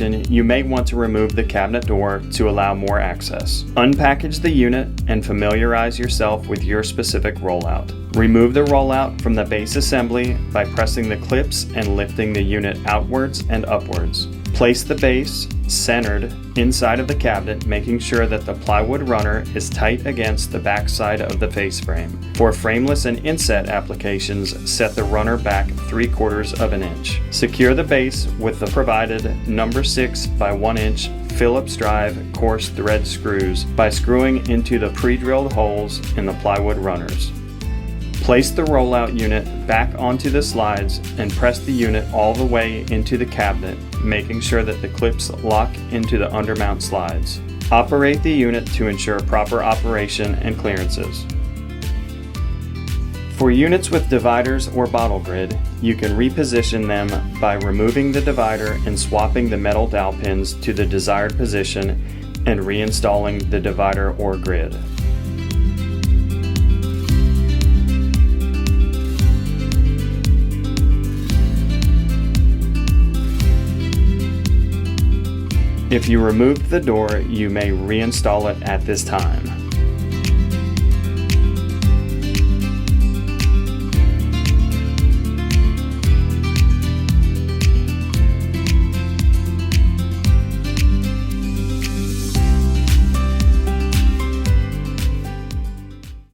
you may want to remove the cabinet door to allow more access. Unpackage the unit and familiarize yourself with your specific rollout. Remove the rollout from the base assembly by pressing the clips and lifting the unit outwards and upwards. Place the base centered inside of the cabinet, making sure that the plywood runner is tight against the back side of the face frame. For frameless and inset applications, set the runner back 3/4 of an inch. Secure the base with the provided number 6 by 1 inch Phillips drive coarse thread screws by screwing into the pre-drilled holes in the plywood runners. Place the rollout unit back onto the slides and press the unit all the way into the cabinet, making sure that the clips lock into the undermount slides. Operate the unit to ensure proper operation and clearances. For units with dividers or bottle grid, you can reposition them by removing the divider and swapping the metal dowel pins to the desired position and reinstalling the divider or grid. If you removed the door, you may reinstall it at this time.